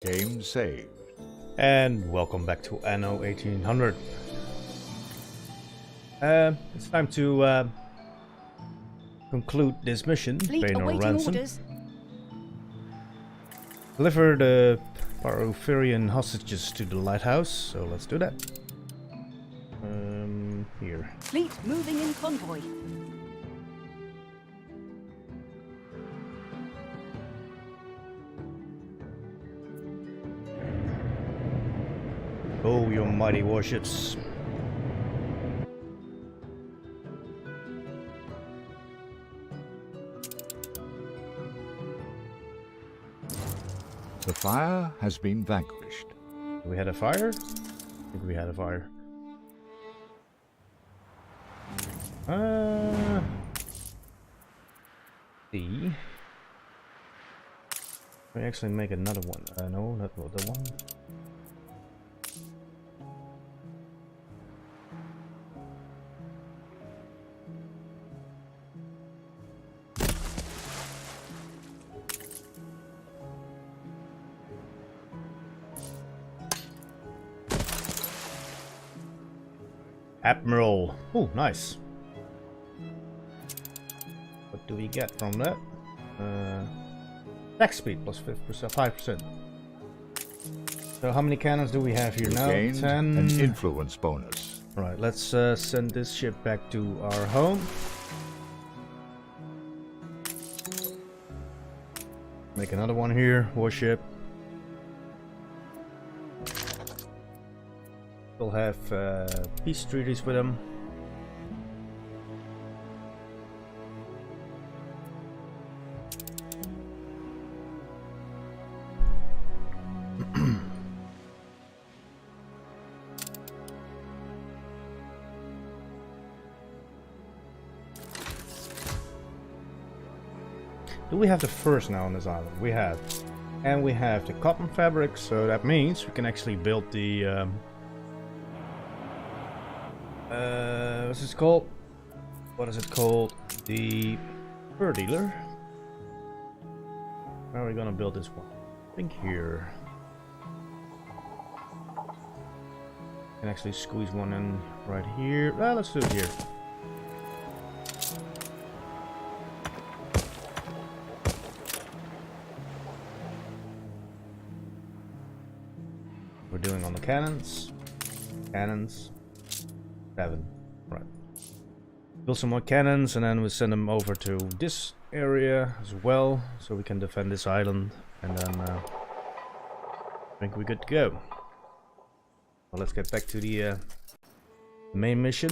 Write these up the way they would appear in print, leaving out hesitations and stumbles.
Game saved. And welcome back to Anno 1800. It's time to conclude this mission. Pay no ransom. Orders. Deliver the Pyrphorian hostages to the lighthouse. So let's do that. Here. Fleet moving in convoy. Oh, your mighty warships. The fire has been vanquished. We had a fire? I think we had a fire. See. We actually make another one. No, not the one. Admiral. Oh, nice. What do we get from that? Attack speed plus 5%. So how many cannons do we have here now? Gained 10. an influence bonus. Right, let's send this ship back to our home. Make another one here, warship. We'll have peace treaties with them. Do we have the furs now on this island? We have. And we have the cotton fabric, so that means we can actually build the what's this called? What is it called? The fur dealer. Where are we gonna build this one? I think here. Can actually squeeze one in right here. Well, let's do it here. We're doing on the cannons. Cannons. 7. Right. Build some more cannons and then we send them over to this area as well, so we can defend this island, and then I think we're good to go. Well, let's get back to the main mission.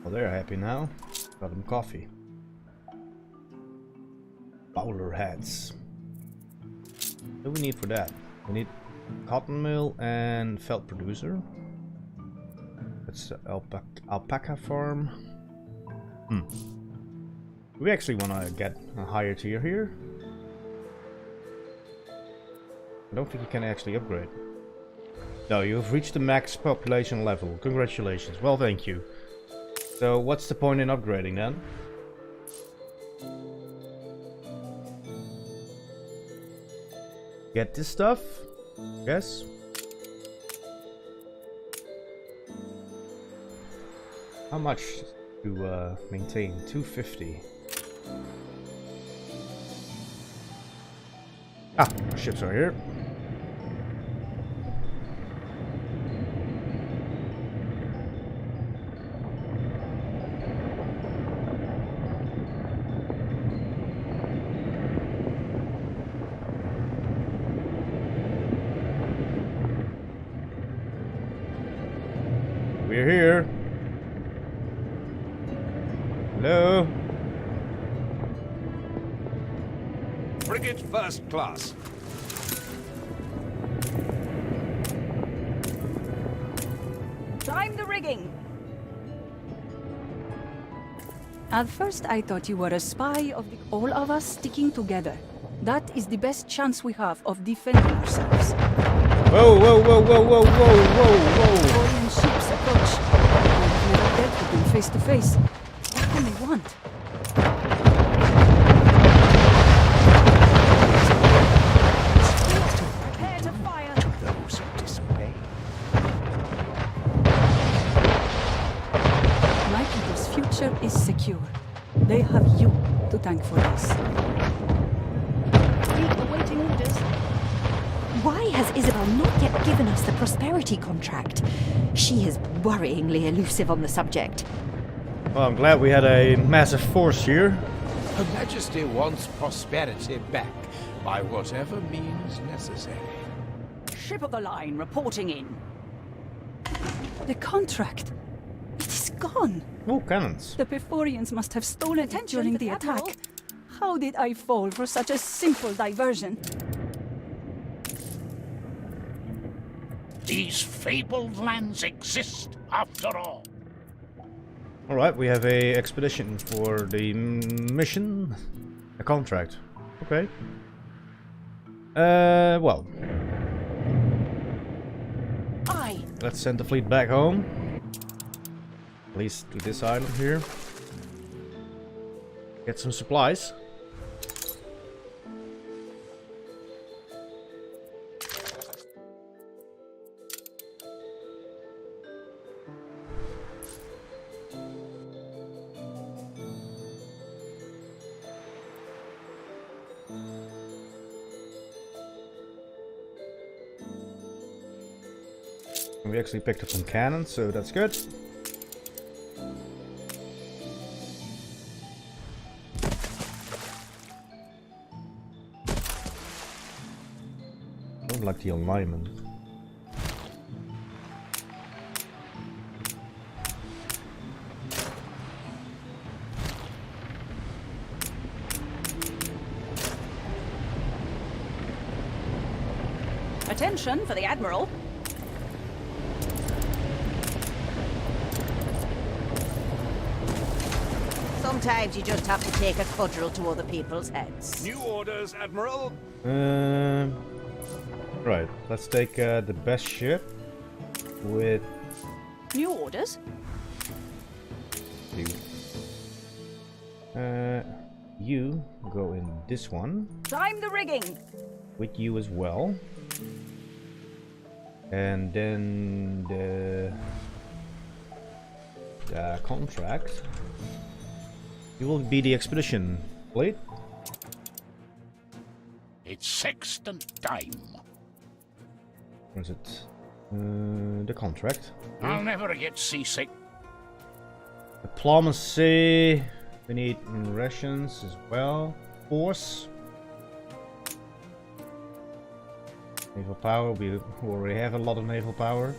Well, they're happy now. Got them coffee. Bowler hats. What do we need for that? We need cotton mill and felt producer. That's alpaca farm. We actually want to get a higher tier here. I don't think you can actually upgrade. No, you have reached the max population level. Congratulations. Well, thank you. So what's the point in upgrading then? Get this stuff? Yes. How much to maintain? 250. Ah, our ships are here. We're here. Hello. Frigate first class. Time the rigging. At first I thought you were a spy of all of us sticking together. That is the best chance we have of defending ourselves. Whoa, whoa, whoa, whoa, whoa, whoa, whoa, whoa. Pyrphorian ships approach. I've never dealt with them face to face. What can they want? Prepare to fire. Those who disobey. My people's future is secure. They have you to thank for this. Awaiting orders. Why has Isabel not yet given us the prosperity contract? She is worryingly elusive on the subject. Well, I'm glad we had a massive force here. Her Majesty wants prosperity back by whatever means necessary. Ship of the line reporting in. The contract. It is gone. Oh, cannons. The Pyrphorians must have stolen it Attention during to the the attack. Admiral. How did I fall for such a simple diversion? These fabled lands exist, after all. Alright, we have a expedition for the mission. A contract. Okay. Well. Aye. Let's send the fleet back home. At least to this island here. Get some supplies. We actually picked up some cannons, so that's good. I don't like the alignment. Attention for the Admiral. Sometimes you just have to take a cudgel to other people's heads. New orders, Admiral. Right, let's take the best ship with New orders? you. You go in this one Climb the rigging. with you as well. And then the contract. You will be the expedition fleet. It's sextant time. Or is it the contract? I'll never get seasick. Diplomacy. We need rations as well. Force. Naval power. We already have a lot of naval power.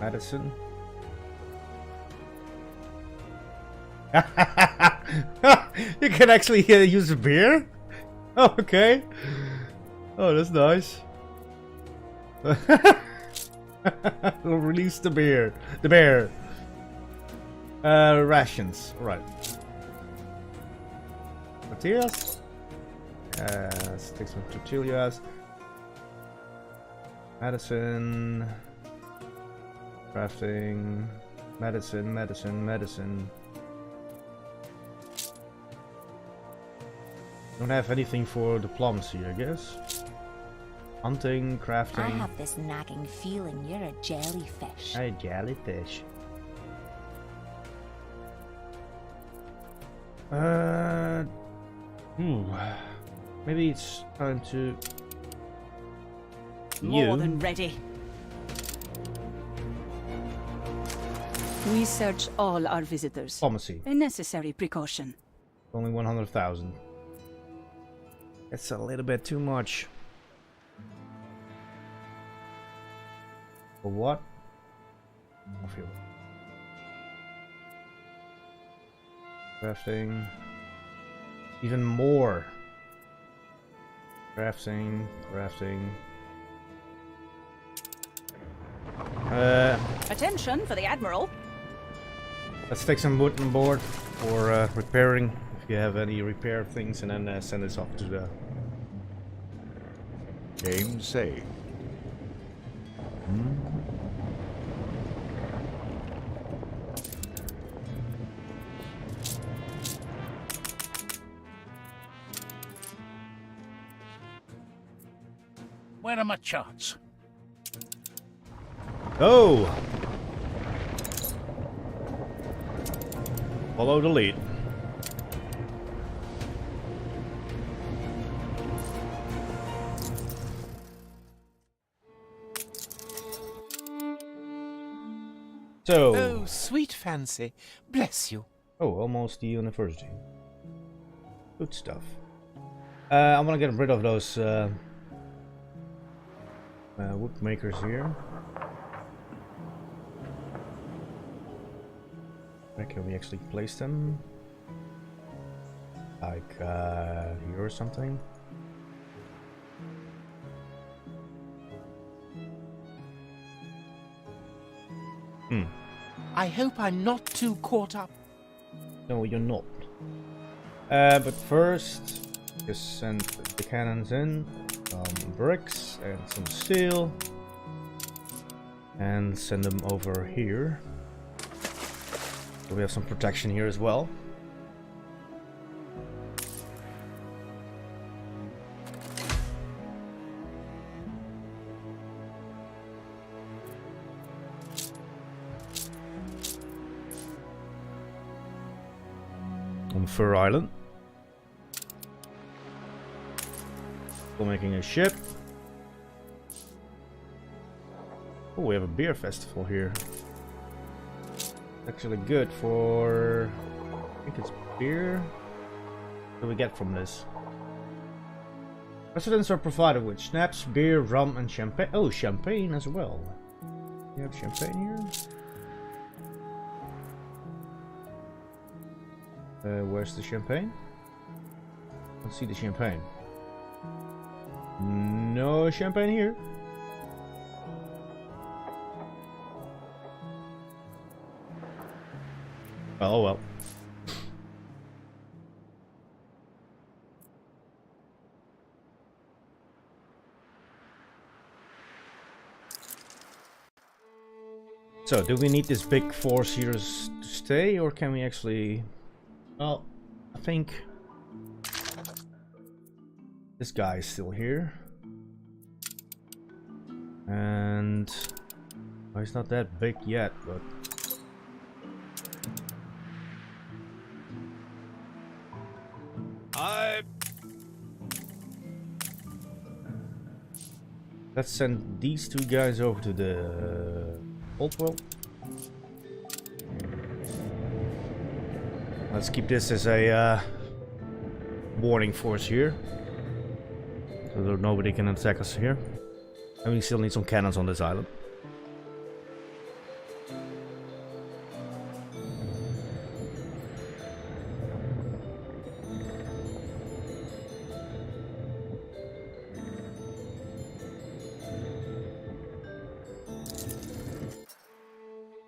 Medicine. You can actually use a beer? Oh, okay. Oh, that's nice. Release the beer. The bear. Rations. Right. Tortillas. Let's take some tortillas. Medicine. Crafting. Medicine, medicine, medicine. Don't have anything for diplomacy, I guess. Hunting, crafting. I have this nagging feeling you're a jellyfish. A jellyfish. Maybe it's time to. More than ready. We search all our visitors. Diplomacy. A necessary precaution. Only 100,000. That's a little bit too much. For what? Fuel. Crafting. Even more. Crafting. Crafting. Attention for the Admiral. Let's take some wood on board for repairing If you have any repair things, and then send this off to the... Game saved. Where are my charts? Oh! Follow the lead. So... Oh, sweet fancy. Bless you. Oh, almost the university. Good stuff. I want to get rid of those wood makers here. Where can we actually place them? Like here or something? I hope I'm not too caught up. No, you're not. But first, just send the cannons in. Some bricks and some steel. And send them over here. So we have some protection here as well. On Fur Island. Still making a ship. Oh, we have a beer festival here. Actually good for... I think it's beer. What do we get from this? Residents are provided with schnapps, beer, rum, and champagne. Oh, champagne as well. You have champagne here? Where's the champagne? Let's see the champagne. No champagne here. Oh well. So, do we need this big force here to stay, or can we actually... Well, I think this guy is still here. And... well, he's not that big yet, but... Let's send these two guys over to the old world. Let's keep this as a warning force here, so that nobody can attack us here. And we still need some cannons on this island.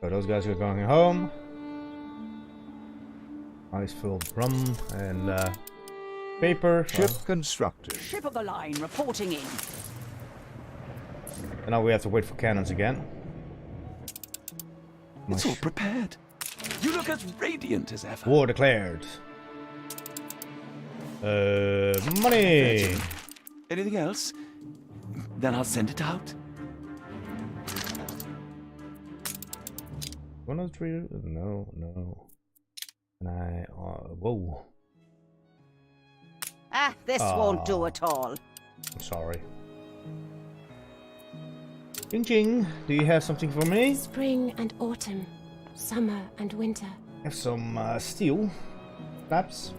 So those guys are going home. Ice filled rum and paper. Ship constructed. Ship of the line reporting in. And now we have to wait for cannons again. It's all prepared. You look as radiant as ever. War declared. Money. Anything else? Then I'll send it out. 103. No. And I. Whoa. Ah, this won't do at all. I'm sorry. Ching Ching, do you have something for me? Spring and autumn, summer and winter. Have some steel. Perhaps.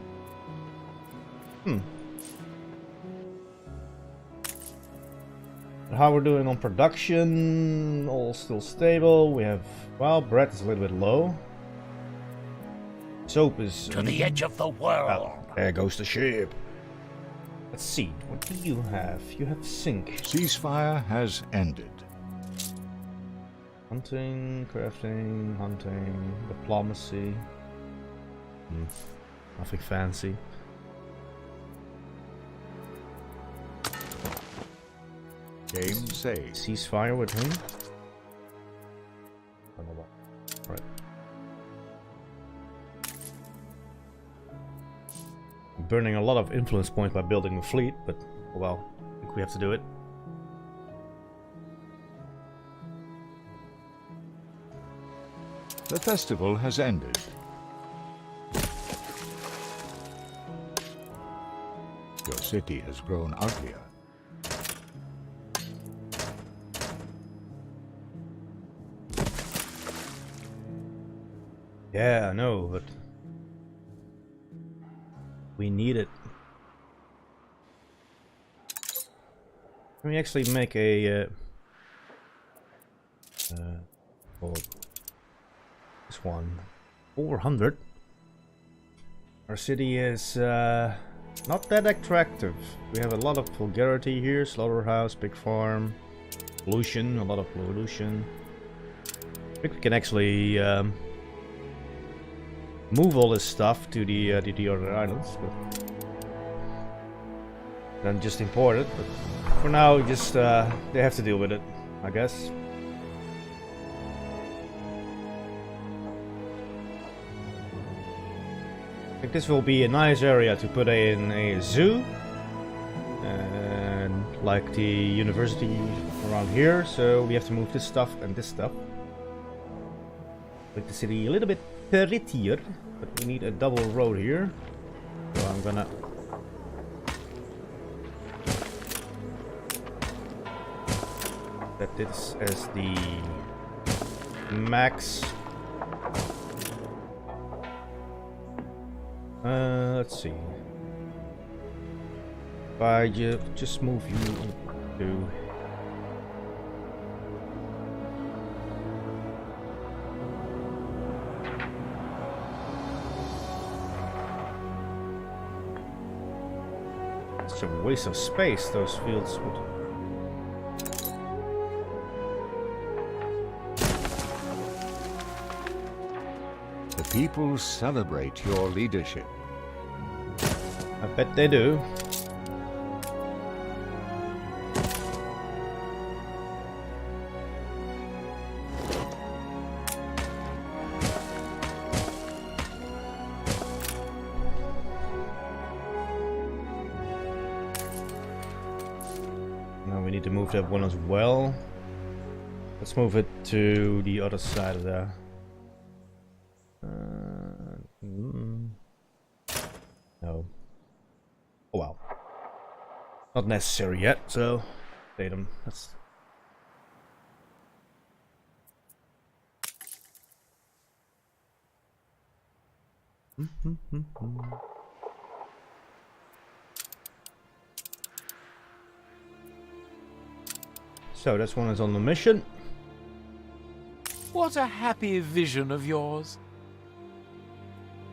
How we're doing on production? All still stable. We have, well, bread is a little bit low. Soap is To the edge of the world. there goes the ship. Let's see. What do you have? You have zinc. Ceasefire has ended. Hunting, crafting, hunting, diplomacy. Nothing fancy. Game saved. Ceasefire with him. Right. I'm burning a lot of influence points by building a fleet, but well, I think we have to do it. The festival has ended. Your city has grown uglier. Yeah, I know, but we need it. Can we actually make a well, this one 400? Our city is not that attractive. We have a lot of vulgarity here. Slaughterhouse, big farm, pollution, a lot of pollution. I think we can actually move all this stuff to the other islands, but then just import it. But for now, just they have to deal with it, I guess. I think this will be a nice area to put in a zoo, and like the university around here. So we have to move this stuff and this stuff. Make the city a little bit prettier, but we need a double road here. So I'm gonna set this as the max. Let's see. If I just move you to it's a waste of space, those fields would. The people celebrate your leadership. I bet they do. Now we need to move that one as well. Let's move it to the other side of there. No. Oh well. Not necessary yet, so datum. Let's. So this one is on the mission. What a happy vision of yours.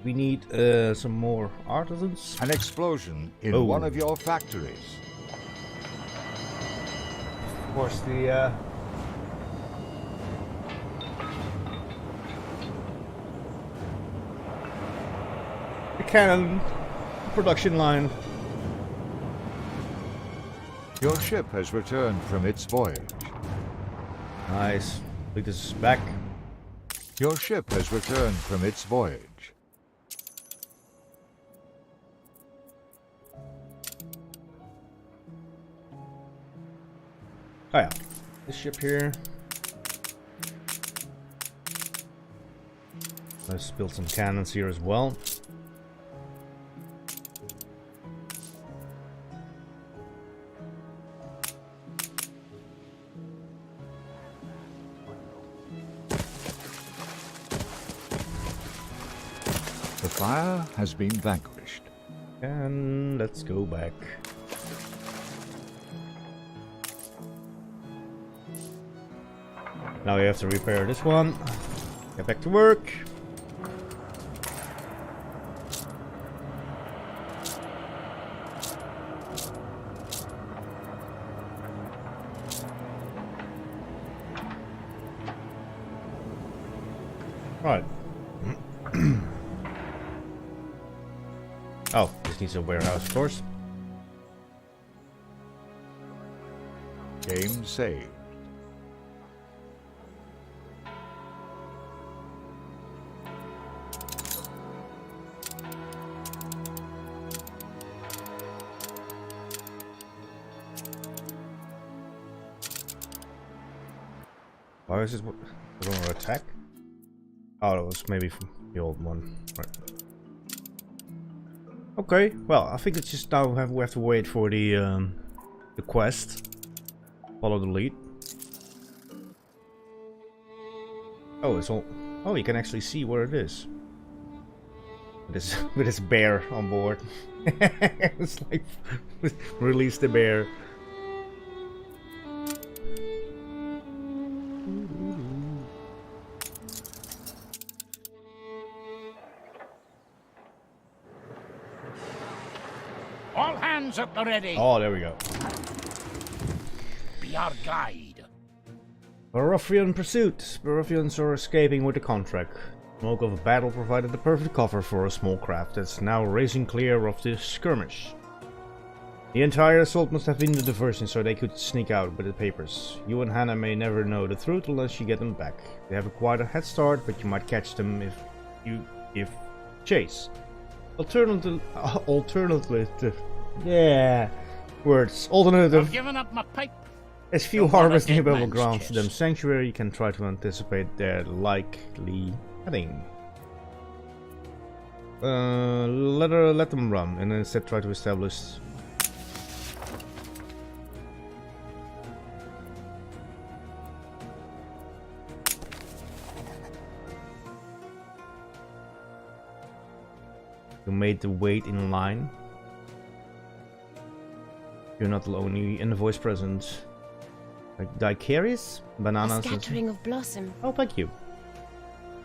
We need some more artisans. An explosion in one of your factories. Of course, the cannon production line. Your ship has returned from its voyage. Nice. I think this is back. Your ship has returned from its voyage. Oh yeah, this ship here. Let's build some cannons here as well. The fire has been vanquished. And let's go back. Now we have to repair this one. Get back to work. Right. always needs a warehouse, of course. Game saved. Why is this runner attack? Oh, it was maybe from the old one. Right. Okay, well, I think it's just now we have to wait for the quest. Follow the lead. Oh, it's all. Oh, you can actually see where it is. With this bear on board. It's like release the bear. All hands at the ready. Oh, there we go. Be our guide. Pyrphorian Pursuit. Pyrphians are escaping with the contract. Smoke of a battle provided the perfect cover for a small craft that's now racing clear of the skirmish. The entire assault must have been a diversion so they could sneak out with the papers. You and Hannah may never know the truth unless you get them back. They have quite a head start, but you might catch them if you give chase. Alternative, yeah, words. Alternative. I've given up my pipe. As few Don't want a harvest dead nearby man's grounds chest. them sanctuary, you can try to anticipate their likely heading. Let them run, and instead try to establish. You made the wait in line. You're not the only invoice present. Like daiquiris, A bananas. scattering of blossom. Oh, thank you.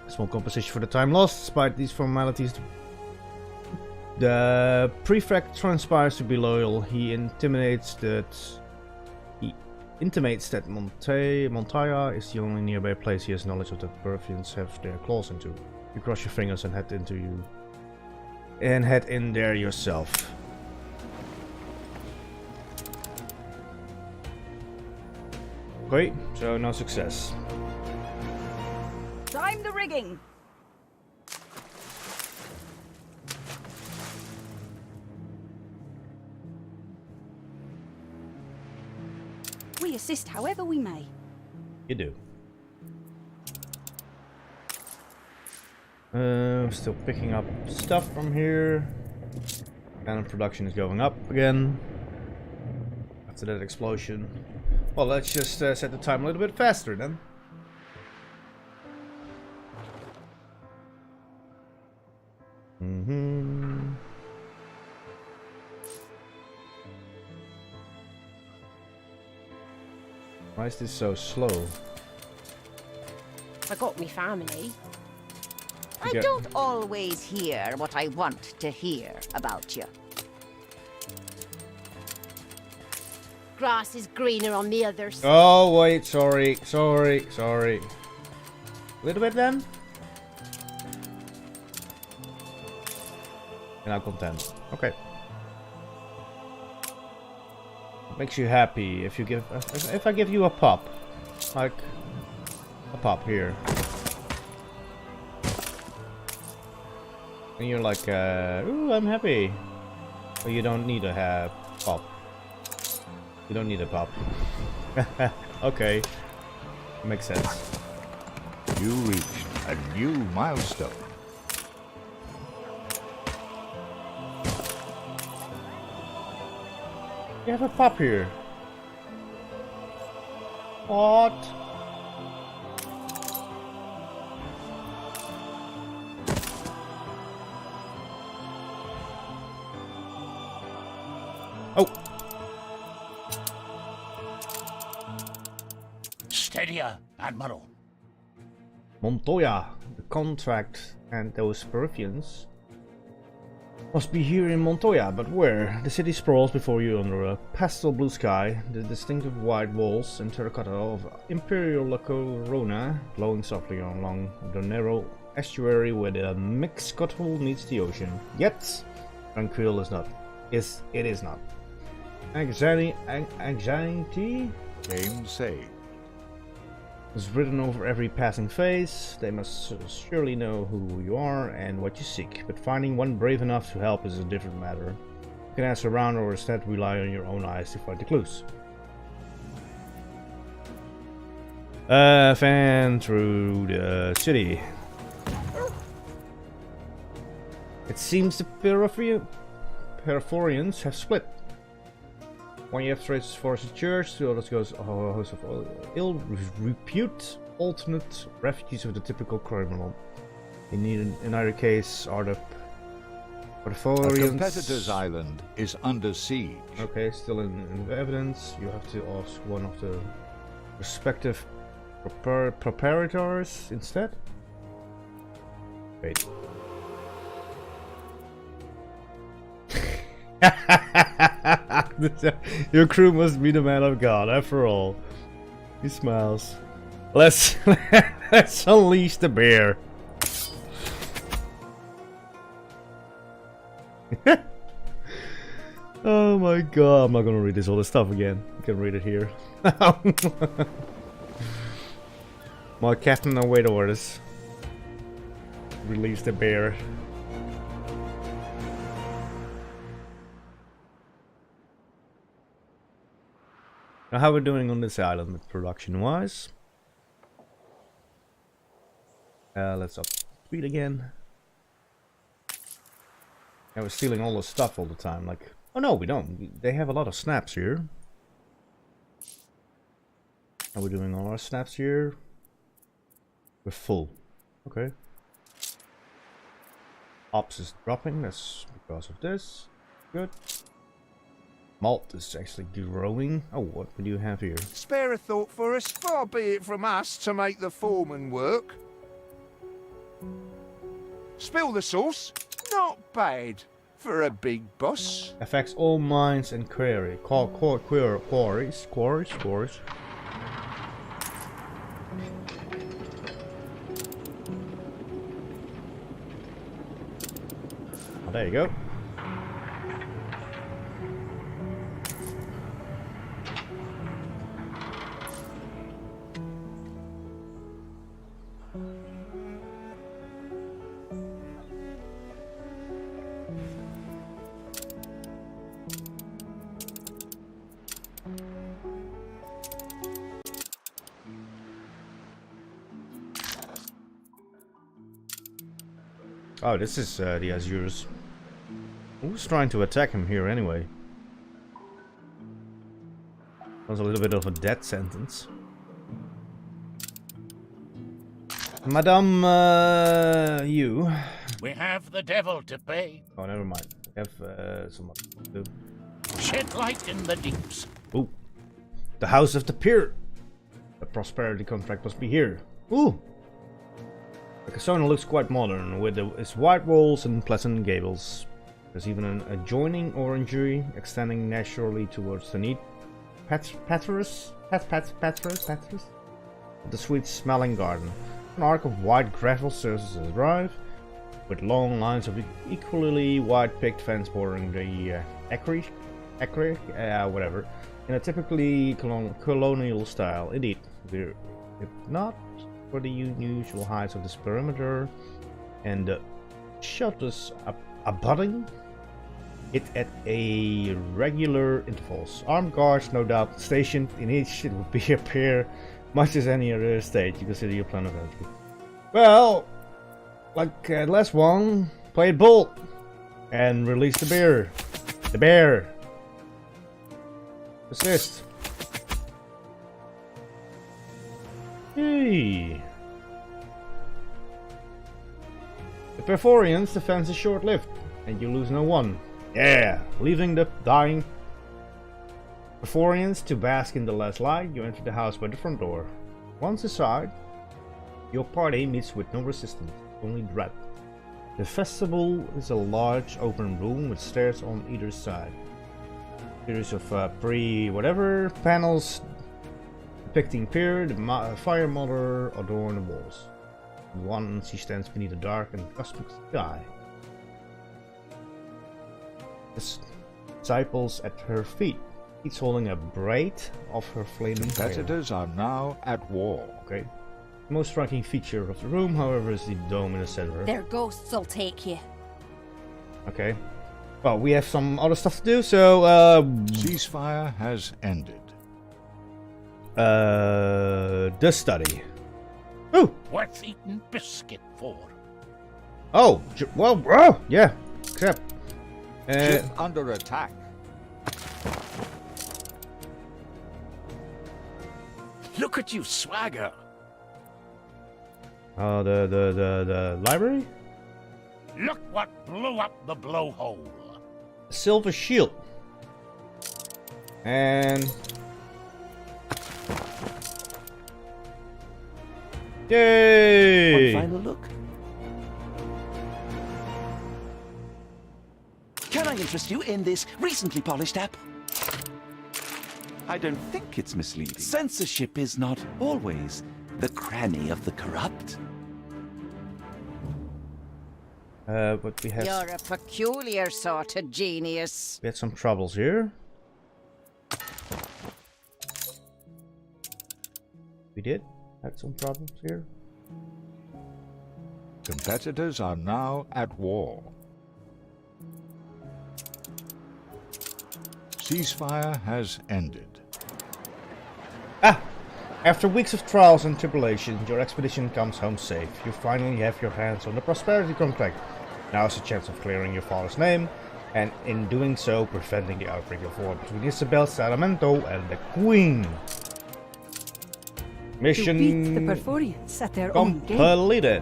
A small compensation for the time lost. Despite these formalities, the prefect transpires to be loyal. He intimates that Montoya is the only nearby place he has knowledge of that Pyrphians have their claws into. You cross your fingers and head in there yourself. Okay, so no success. Time the rigging. We assist however we may. You do. Still picking up stuff from here. Cannon production is going up again. After that explosion. Well, let's just set the time a little bit faster then. Why is this so slow? I got me family. I Yeah. don't always hear what I want to hear about you. Grass is greener on the other side. Oh wait, sorry. A little bit then? You're not content. Okay. What makes you happy if you give if I give you a pop? Like a pop here. And you're like, ooh, I'm happy. But you don't need to have pop. You don't need a pop. Okay. Makes sense. You reached a new milestone. You have a pop here. What? Oh. Steadier, Admiral. Montoya, the contract and those Pyrphians must be here in Montoya, but where? The city sprawls before you under a pastel blue sky, the distinctive white walls and terracotta of Imperial La Corona glowing softly along the narrow estuary where the mixed scuttle meets the ocean. Yet, Tranquil is not. It is not. Anxiety Game saved. is written over every passing face. They must surely know who you are and what you seek, but finding one brave enough to help is a different matter. You can ask around or instead rely on your own eyes to find the clues. Fan through the city. It seems the Pyrphorians have split. One youth traces for the church, the others goes House of ill repute, alternate refugees of the typical criminal. In either case are the Pyrphorians. A competitor's island is under siege. Okay, still in evidence. You have to ask one of the respective preparators instead. Wait. Your crew must be the man of God, after all. He smiles. Let's unleash the bear. Oh my god, I'm not gonna read this all this stuff again. You can read it here. My captain await orders. Release the bear. Now, how we're doing on this island production-wise? Let's up speed again. And we're stealing all the stuff all the time. Like, oh no, we don't. They have a lot of snaps here. Are we doing all our snaps here? We're full. Okay. Ops is dropping. That's because of this. Good. Malt is actually growing. Oh, what do you have here? Spare a thought for us, far be it from us to make the foreman work. Spill the sauce? Not bad for a big boss. Affects all mines and quarries. Oh, there you go. Oh, this is the Azures. Who's trying to attack him here anyway? That was a little bit of a death sentence. Madame, you. We have the devil to pay. Oh, never mind. We have someone to do. Shed light in the deeps. Ooh. The House of Pyr. The prosperity contract must be here. Ooh. The casino looks quite modern, with its white walls and pleasant gables. There's even an adjoining orangery extending naturally towards the neat patras of the sweet-smelling garden. An arc of white gravel serves as a drive, with long lines of equally wide picket fence bordering the whatever, in a typically colonial style. Indeed, if not for the unusual heights of this perimeter and the shelters abutting it at a regular intervals. Armed guards, no doubt, stationed in each. It would be a pair, much as any other estate you consider your plan of entry. Well, like last one, play it bold and release the bear. The bear. Assist. Hey. The Pyrphorians' defense is short-lived, and you lose no one. Yeah, leaving the dying Pyrphorians to bask in the last light, you enter the house by the front door. Once inside, your party meets with no resistance, only dread. The vestibule is a large open room with stairs on either side. Series of pre-whatever panels depicting Pyr, the fire mother, adorn the walls. One, she stands beneath a dark and cosmic sky. disciples at her feet, each holding a braid of her flaming hair. Competitors are now at war. Okay. The most striking feature of the room, however, is the dome in the center. Their ghosts will take you. Okay. Well, we have some other stuff to do, so Ceasefire has ended. the study. Ooh. Worth eating biscuit for. Oh, well, oh, yeah. Crap. Ship under attack. Look at you swagger. The library? Look what blew up the blowhole. Silver shield. And yay! One final look. Can I interest you in this recently polished app? I don't think it's misleading. Censorship is not always the cranny of the corrupt. But we had You're a peculiar sort of genius. we had some troubles here. We did had some problems here. Competitors are now at war. Ceasefire has ended. After weeks of trials and tribulations, your expedition comes home safe. You finally have your hands on the prosperity contract. Now is a chance of clearing your father's name, and in doing so, preventing the outbreak of war between Isabel Salamento and the Queen. Mission To beat the Pyrphorians at their own game. completed.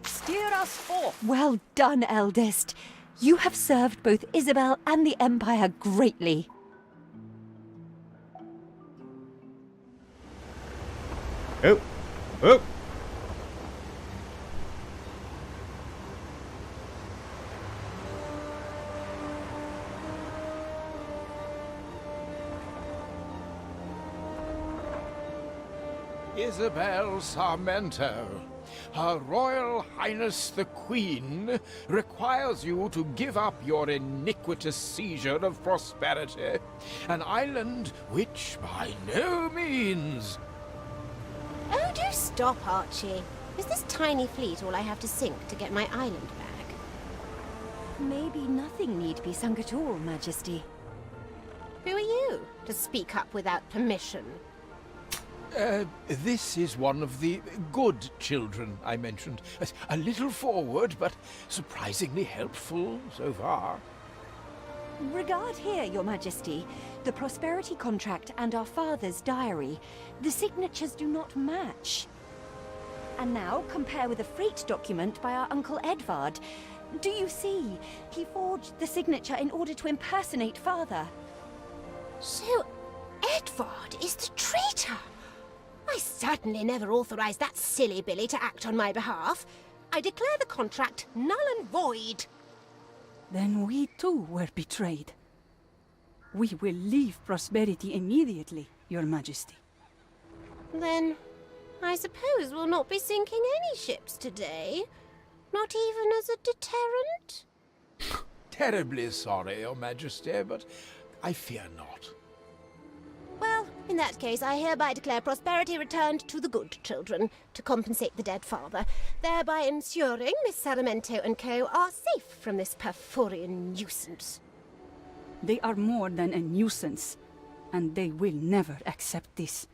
Steer us forth. Well done, eldest. You have served both Isabel and the Empire greatly. Oh, oh. Isabel Sarmento, Her Royal Highness the Queen requires you to give up your iniquitous seizure of prosperity, an island which by no means... Oh, do stop, Archie. Is this tiny fleet all I have to sink to get my island back? Maybe nothing need be sunk at all, Majesty. Who are you to speak up without permission? This is one of the good children I mentioned. A little forward, but surprisingly helpful so far. Regard here, Your Majesty. The prosperity contract and our father's diary. The signatures do not match. And now compare with a freight document by our Uncle Edvard. Do you see? He forged the signature in order to impersonate father. So, Edvard is the traitor! I certainly never authorized that silly Billy to act on my behalf. I declare the contract null and void. Then we too were betrayed. We will leave prosperity immediately, Your Majesty. Then, I suppose we'll not be sinking any ships today. Not even as a deterrent? Terribly sorry, Your Majesty, but I fear not. Well, in that case, I hereby declare prosperity returned to the good children to compensate the dead father, thereby ensuring Miss Salamento and co. are safe from this Pyrphorian nuisance. They are more than a nuisance, and they will never accept this.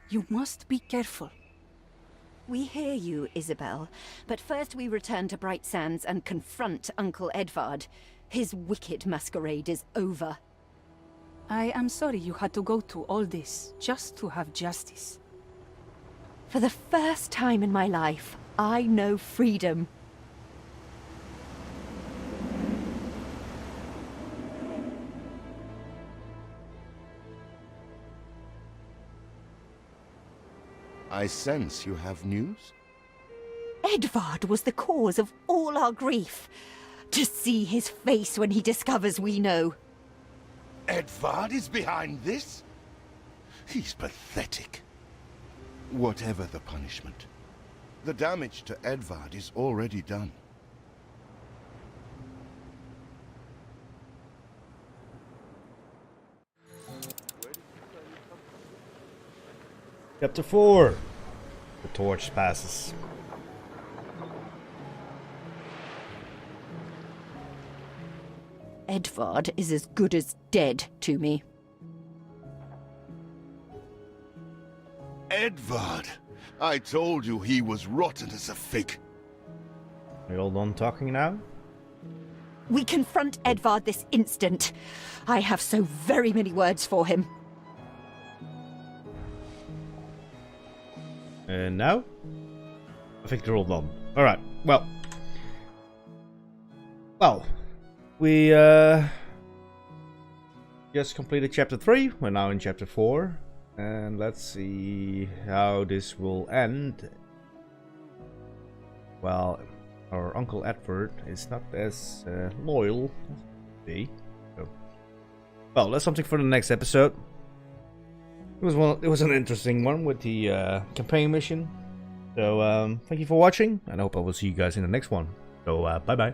You must be careful. We hear you, Isabel, but first we return to Bright Sands and confront Uncle Edvard. His wicked masquerade is over. I am sorry you had to go through all this just to have justice. For the first time in my life, I know freedom. I sense you have news? Edvard was the cause of all our grief. To see his face when he discovers we know. Edvard is behind this? He's pathetic. Whatever the punishment, the damage to Edvard is already done. Chapter 4. The torch passes. Edvard is as good as dead to me. Edvard! I told you he was rotten as a fig. Are you all done talking now? We confront Edvard this instant. I have so very many words for him. And now? I think they're all done. Alright, well. We just completed chapter 3. We're now in chapter 4. And let's see how this will end. Well, our Uncle Edward is not as loyal as he be. So. Well, that's something for the next episode. It was an interesting one with the campaign mission. So thank you for watching, and I hope I will see you guys in the next one. So bye bye.